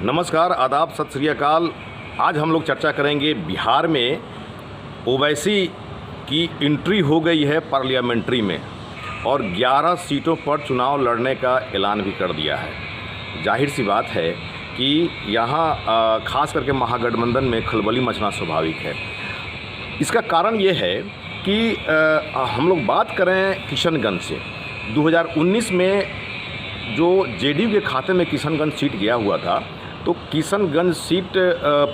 नमस्कार, आदाब, सत श्री अकाल। आज हम लोग चर्चा करेंगे बिहार में ओवैसी की एंट्री हो गई है पार्लियामेंट्री में और 11 सीटों पर चुनाव लड़ने का ऐलान भी कर दिया है। जाहिर सी बात है कि यहाँ खास करके महागठबंधन में खलबली मचना स्वाभाविक है। इसका कारण ये है कि हम लोग बात करें किशनगंज से। 2019 में जो जेडीयू के खाते में किशनगंज सीट गया हुआ था, तो किशनगंज सीट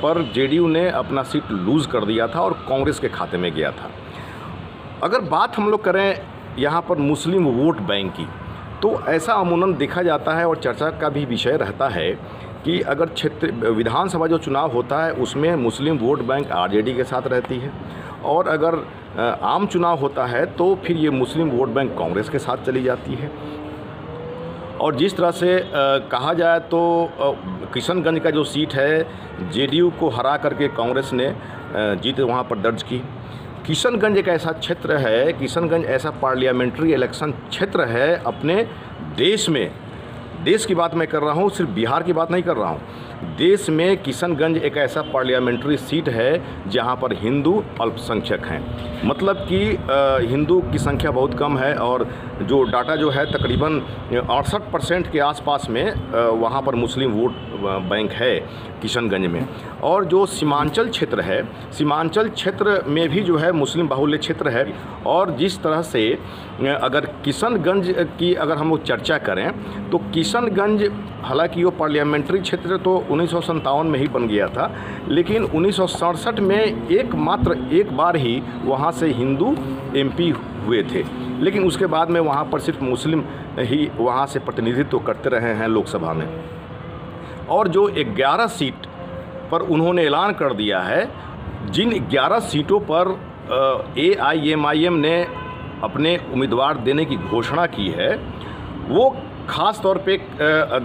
पर जेडीयू ने अपना सीट लूज़ कर दिया था और कांग्रेस के खाते में गया था। अगर बात हम लोग करें यहाँ पर मुस्लिम वोट बैंक की, तो ऐसा अमूमन देखा जाता है और चर्चा का भी विषय रहता है कि अगर क्षेत्र विधानसभा जो चुनाव होता है उसमें मुस्लिम वोट बैंक आरजेडी के साथ रहती है, और अगर आम चुनाव होता है तो फिर ये मुस्लिम वोट बैंक कांग्रेस के साथ चली जाती है। और जिस तरह से कहा जाए तो किशनगंज का जो सीट है, जेडीयू को हरा करके कांग्रेस ने जीत वहाँ पर दर्ज की। किशनगंज एक ऐसा क्षेत्र है, किशनगंज ऐसा पार्लियामेंट्री इलेक्शन क्षेत्र है अपने देश में, देश की बात मैं कर रहा हूँ, सिर्फ बिहार की बात नहीं कर रहा हूँ, देश में किशनगंज एक ऐसा पार्लियामेंट्री सीट है जहाँ पर हिंदू अल्पसंख्यक हैं। मतलब कि हिंदू की संख्या बहुत कम है और जो डाटा जो है तकरीबन 68% के आसपास में वहाँ पर मुस्लिम वोट बैंक है किशनगंज में। और जो सीमांचल क्षेत्र है, सीमांचल क्षेत्र में भी जो है मुस्लिम बाहुल्य क्षेत्र है। और जिस तरह से अगर किशनगंज की अगर हम लोग चर्चा करें तो किशनगंज, हालांकि वो पार्लियामेंट्री क्षेत्र तो 1957 में ही बन गया था, लेकिन 1967 में एक बार ही वहाँ से हिंदू एमपी हुए थे। लेकिन उसके बाद में वहाँ पर सिर्फ मुस्लिम ही वहाँ से प्रतिनिधित्व करते रहे हैं लोकसभा में। और जो 11 सीट पर उन्होंने ऐलान कर दिया है, जिन 11 सीटों पर एआईएमआईएम ने अपने उम्मीदवार देने की घोषणा की है, वो ख़ास तौर पे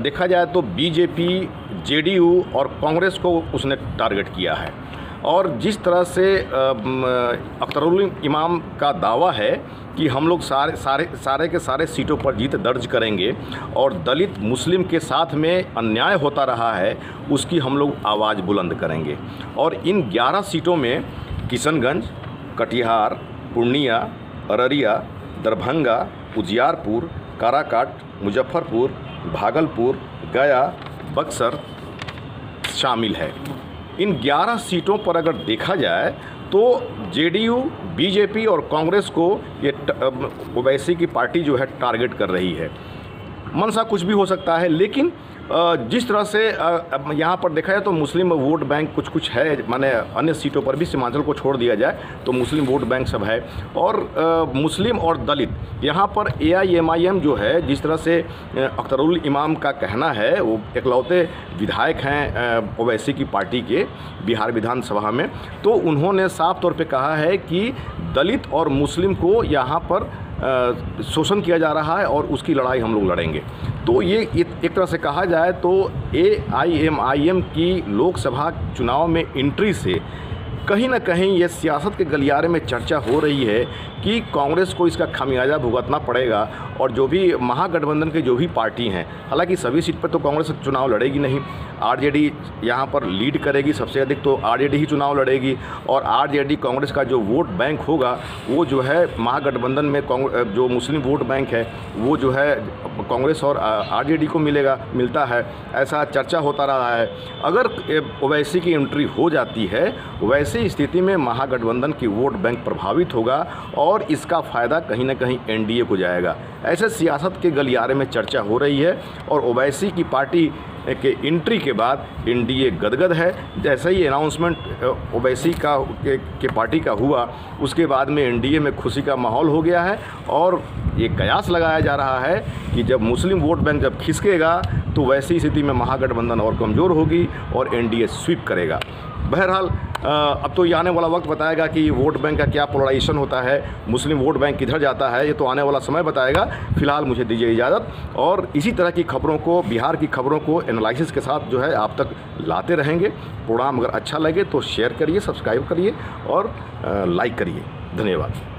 देखा जाए तो बीजेपी, जेडीयू और कांग्रेस को उसने टारगेट किया है। और जिस तरह से अख्तरुल इमाम का दावा है कि हम लोग सारे के सारे सीटों पर जीत दर्ज करेंगे और दलित मुस्लिम के साथ में अन्याय होता रहा है उसकी हम लोग आवाज़ बुलंद करेंगे। और इन 11 सीटों में किशनगंज, कटिहार, पूर्णिया, अररिया, दरभंगा, उजियारपुर, काराकाट, मुजफ्फरपुर, भागलपुर, गया, बक्सर शामिल है। इन 11 सीटों पर अगर देखा जाए तो जेडीयू, बीजेपी और कांग्रेस को ये ओवैसी की पार्टी जो है टारगेट कर रही है। मनसा कुछ भी हो सकता है, लेकिन जिस तरह से यहाँ पर देखा जाए तो मुस्लिम वोट बैंक कुछ है, माने अन्य सीटों पर भी सीमांचल को छोड़ दिया जाए तो मुस्लिम वोट बैंक सब है। और मुस्लिम और दलित यहाँ पर एआईएमआईएम जो है, जिस तरह से अख्तरुल इमाम का कहना है, वो इकलौते विधायक हैं ओवैसी की पार्टी के बिहार विधानसभा में, तो उन्होंने साफ तौर पे कहा है कि दलित और मुस्लिम को यहाँ पर शोषण किया जा रहा है और उसकी लड़ाई हम लोग लड़ेंगे। तो ये एक तरह से कहा जाए तो एआईएमआईएम की लोकसभा चुनाव में एंट्री से कहीं ना कहीं ये सियासत के गलियारे में चर्चा हो रही है कि कांग्रेस को इसका खामियाजा भुगतना पड़ेगा। और जो भी महागठबंधन के जो भी पार्टी हैं, हालांकि सभी सीट पर तो कांग्रेस चुनाव लड़ेगी नहीं, आरजेडी यहाँ पर लीड करेगी, सबसे अधिक तो आरजेडी ही चुनाव लड़ेगी। और आरजेडी कांग्रेस का जो वोट बैंक होगा वो जो है महागठबंधन में जो मुस्लिम वोट बैंक है वो जो है कांग्रेस और आरजेडी को मिलता है, ऐसा चर्चा होता रहा है। अगर ओवैसी की एंट्री हो जाती है, वैसी स्थिति में महागठबंधन की वोट बैंक प्रभावित होगा और इसका फ़ायदा कहीं ना कहीं एनडीए को जाएगा। ऐसे सियासत के गलियारे में चर्चा हो रही है। और ओवैसी की पार्टी के एंट्री के बाद एनडीए गदगद है। जैसे ही अनाउंसमेंट ओवैसी के पार्टी का हुआ, उसके बाद में एनडीए में खुशी का माहौल हो गया है। और ये कयास लगाया जा रहा है कि जब मुस्लिम वोट बैंक जब खिसकेगा तो वैसी स्थिति में महागठबंधन और कमज़ोर होगी और एनडीए स्वीप करेगा। बहरहाल अब तो ये आने वाला वक्त बताएगा कि वोट बैंक का क्या पोलराइजेशन होता है, मुस्लिम वोट बैंक किधर जाता है, ये तो आने वाला समय बताएगा। फिलहाल मुझे दीजिए इजाज़त, और इसी तरह की खबरों को, बिहार की खबरों को एनालिसिस के साथ जो है आप तक लाते रहेंगे। प्रोग्राम अगर अच्छा लगे तो शेयर करिए, सब्सक्राइब करिए और लाइक करिए। धन्यवाद।